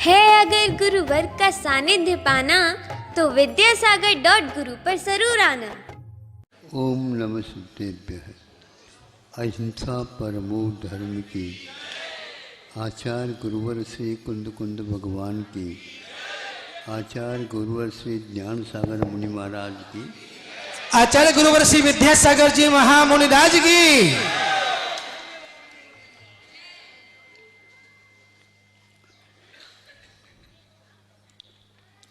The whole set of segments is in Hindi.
है अगर गुरुवर का सानिध्य पाना तो विद्यासागर.गुरु पर जरूर आना। ओम नमः सिद्धेभ्यः। अहिंसा परमो धर्म की। आचार्य गुरुवर श्री कुंद कुंद भगवान की। आचार्य गुरुवर श्री ज्ञान सागर मुनि महाराज की। आचार्य गुरुवर श्री विद्यासागर जी महामुनिराज की।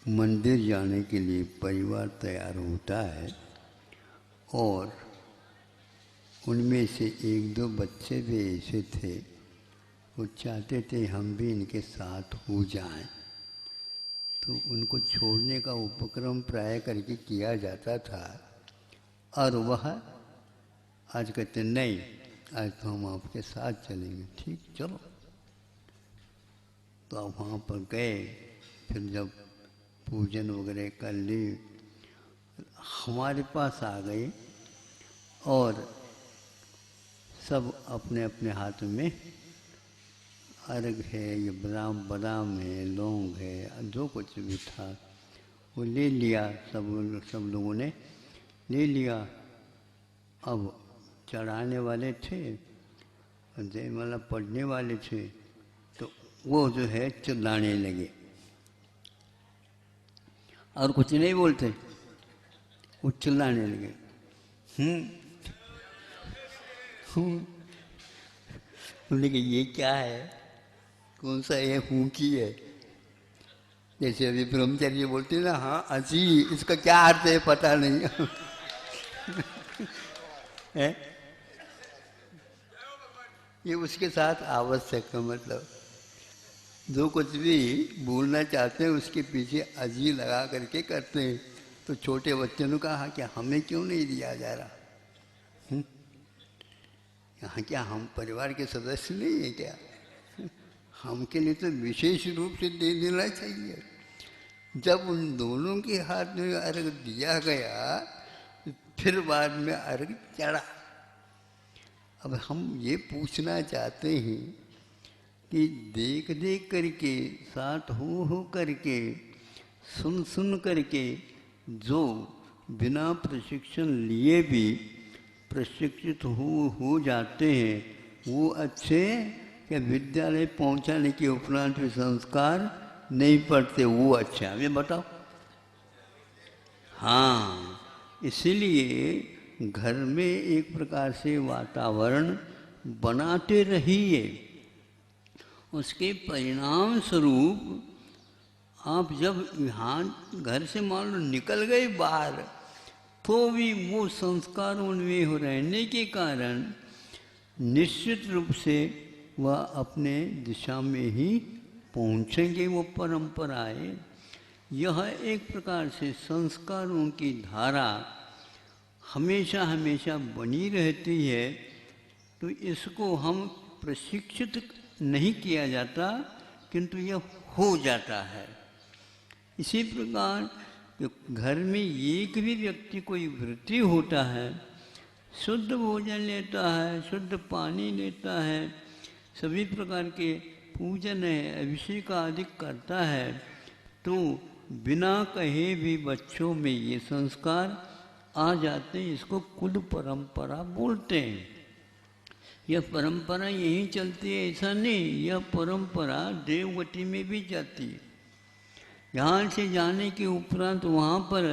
मंदिर जाने के लिए परिवार तैयार होता है और उनमें से एक दो बच्चे भी ऐसे थे, वो चाहते थे हम भी इनके साथ हो जाएं, तो उनको छोड़ने का उपक्रम प्राय करके किया जाता था। और वह आज कहते नहीं, आज तो हम आपके साथ चलेंगे। ठीक, चलो। तो अब वहाँ पर गए, फिर जब पूजन वगैरह कर ली, हमारे पास आ गए और सब अपने अपने हाथ में अर्घ है, ये बादाम है, लौंग है, जो कुछ भी था वो ले लिया। सब लोगों ने ले लिया। अब चढ़ाने वाले थे, जयमाला पढ़ने वाले थे, तो वो जो है चिल्लाने लगे और कुछ नहीं बोलते, वो चिल्लाने लगे। तुमने कहा ये क्या है, कौन सा ये हूँ की है? जैसे अभी ब्रह्मचारी बोलते हैं ना, हाँ अजी, इसका क्या अर्थ है पता नहीं है? ये उसके साथ आवश्यक है, मतलब जो कुछ भी बोलना चाहते हैं उसके पीछे अजी लगा करके करते हैं। तो छोटे बच्चों ने कहा कि हमें क्यों नहीं दिया जा रहा? यहाँ क्या हम परिवार के सदस्य नहीं है क्या? हमके लिए तो विशेष रूप से दे देना चाहिए। जब उन दोनों के हाथ में अर्घ दिया गया, फिर बाद में अर्घ चढ़ा। अब हम ये पूछना चाहते हैं कि देख देख करके, साथ हो करके, सुन सुन करके जो बिना प्रशिक्षण लिए भी प्रशिक्षित हो जाते हैं, वो अच्छे क्या विद्यालय पहुंचाने के उपरांत भी संस्कार नहीं पढ़ते, वो अच्छा? ये बताओ। हाँ, इसीलिए घर में एक प्रकार से वातावरण बनाते रहिए। उसके परिणाम स्वरूप आप जब यहाँ घर से मान लो निकल गए बाहर, तो भी वो संस्कार उनमें हो रहने के कारण निश्चित रूप से वह अपने दिशा में ही पहुँचेंगे। वो परंपराएं, यह एक प्रकार से संस्कारों की धारा हमेशा हमेशा बनी रहती है। तो इसको हम प्रशिक्षित नहीं किया जाता, किंतु यह हो जाता है। इसी प्रकार घर में एक भी व्यक्ति कोई वृत्ति होता है, शुद्ध भोजन लेता है, शुद्ध पानी लेता है, सभी प्रकार के पूजन है, अभिषेक आदि करता है, तो बिना कहे भी बच्चों में ये संस्कार आ जाते हैं। इसको कुल परंपरा बोलते हैं। यह परंपरा यहीं चलती है ऐसा नहीं, यह परंपरा देवगति में भी जाती है। यहाँ से जाने के उपरांत वहाँ पर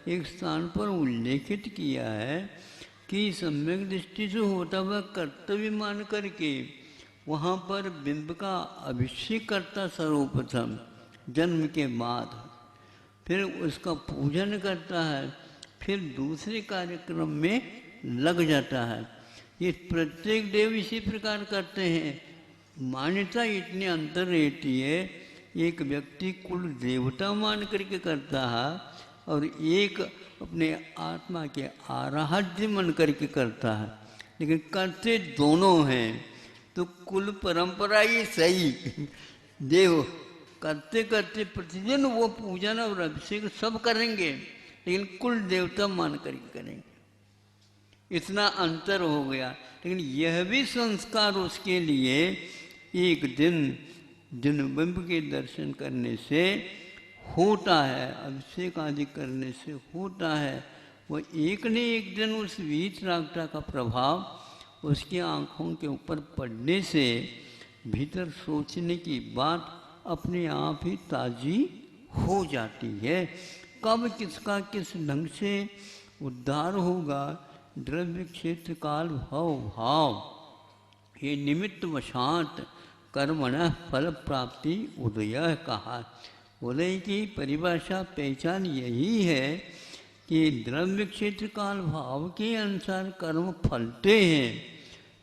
एक स्थान पर उल्लेखित किया है कि सम्यक दृष्टि से होता हुआ कर्तव्य मान करके वहाँ पर बिंब का अभिषेक करता सर्वप्रथम जन्म के बाद, फिर उसका पूजन करता है, फिर दूसरे कार्यक्रम में लग जाता है। ये प्रत्येक देव इसी प्रकार करते हैं। मान्यता इतनी अंतर रहती है, एक व्यक्ति कुल देवता मान करके करता है और एक अपने आत्मा के आराध्य मन करके करता है, लेकिन करते दोनों हैं। तो कुल परंपरा ये सही, देव करते करते प्रतिदिन वो पूजन और अभिषेक सब करेंगे, लेकिन कुल देवता मान करके करेंगे। इतना अंतर हो गया। लेकिन यह भी संस्कार उसके लिए एक दिन जिन बिंब के दर्शन करने से होता है, अभिषेक आदि करने से होता है, वो एक न एक दिन उस वीतरागता का प्रभाव उसकी आँखों के ऊपर पड़ने से भीतर सोचने की बात अपने आप ही ताज़ी हो जाती है। कब किसका किस ढंग से उद्धार होगा, द्रव्य क्षेत्र काल भव भाव ये निमित्त वशात कर्मण फल प्राप्ति उदय कहा। उदय की परिभाषा पहचान यही है कि द्रव्य क्षेत्र काल भाव के अनुसार कर्म फलते हैं।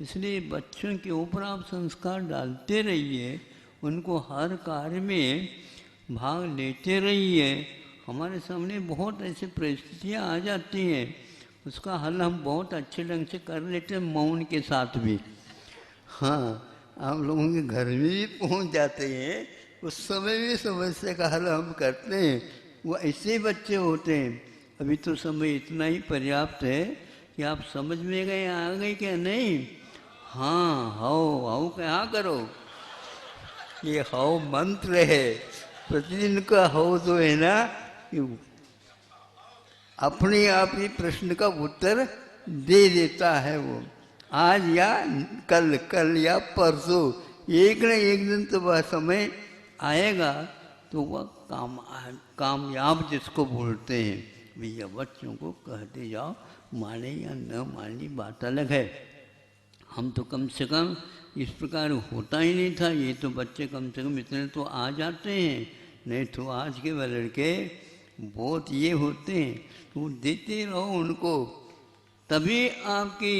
इसलिए बच्चों के ऊपर आप संस्कार डालते रहिए, उनको हर कार्य में भाग लेते रहिए। हमारे सामने बहुत ऐसी परिस्थितियाँ आ जाती हैं, उसका हल हम बहुत अच्छे ढंग से कर लेते हैं, मौन के साथ भी। हाँ, आप लोगों के घर में भी पहुँच जाते हैं, उस समय भी समस्या का हल हम करते हैं। वो ऐसे बच्चे होते हैं। अभी तो समय इतना ही पर्याप्त है कि आप समझ में गए, आ गए क्या नहीं? हाँ, हाओ हाओ क्या करो, ये हाओ मंत्र है। प्रतिदिन का हाओ जो है ना, अपने आप ही प्रश्न का उत्तर दे देता है। वो आज या कल, कल या परसों, एक न एक दिन तो वह समय आएगा तो वह कामयाब जिसको बोलते हैं। भैया बच्चों को कहते जाओ, माने या न माने बात अलग है। हम तो कम से कम इस प्रकार होता ही नहीं था। ये तो बच्चे कम से कम इतने तो आ जाते हैं, नहीं तो आज के वह लड़के बहुत ये होते हैं। तो देते रहो उनको, तभी आपकी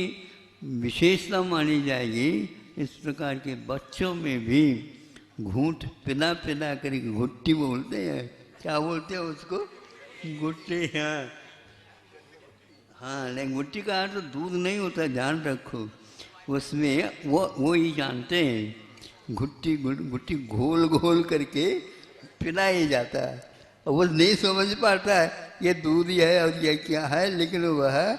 विशेषता मानी जाएगी। इस प्रकार के बच्चों में भी घूंट पिला पिला कर घुट्टी बोलते हैं। क्या बोलते हैं उसको? गुट्टी। हाँ हाँ, नहीं गुट्टी का अर्थ तो दूध नहीं होता, ध्यान रखो। उसमें वो ही जानते हैं, गुट्टी घोल घोल करके पिलाया जाता है। और वो नहीं समझ पाता है ये दूध है और ये क्या है, लेकिन वह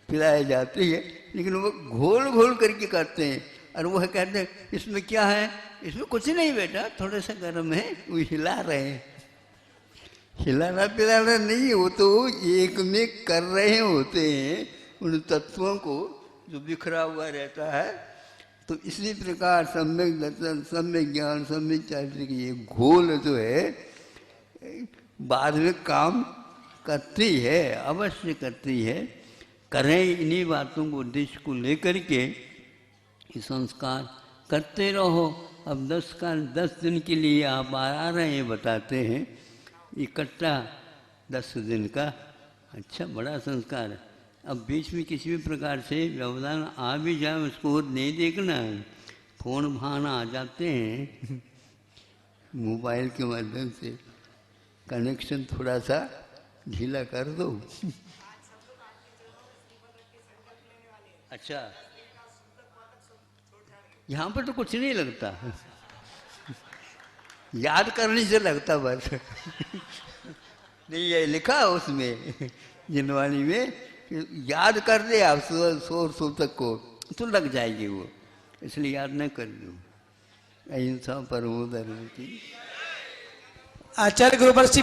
पिलाई जाती है। लेकिन वो घोल घोल करके करते हैं और वह कहते हैं इसमें क्या है, इसमें कुछ नहीं बेटा, थोड़ा सा गर्म है, वो हिला रहे हैं। हिलाना पिलाना नहीं, वो तो एक में कर रहे होते हैं उन तत्वों को जो बिखरा हुआ रहता है। तो इसी प्रकार सम्यक दर्शन, सम्यक ज्ञान, सम्यक चारित्र की ये घोल जो है बाद में काम करती है, अवश्य करती है। करें इन्हीं बातों को उद्देश्य को लेकर के संस्कार करते रहो। अब 10 दिन के लिए आप आ रहे हैं, बताते हैं, इकट्ठा 10 दिन का। अच्छा, बड़ा संस्कार है। अब बीच में किसी भी प्रकार से व्यवधान आ भी जाए उसको नहीं देखना है। फोन भान आ जाते हैं मोबाइल के माध्यम से, कनेक्शन थोड़ा सा ढीला कर दो। अच्छा, यहाँ पर तो कुछ नहीं लगता, याद करने से लगता बस। नहीं, ये लिखा है उसमें जिनवानी में, याद कर दे आप सो तक को तो लग जाएगी वो, इसलिए याद न कर दो। अहिंसा परमो धर्म की। आचार्य गुरुवर्षी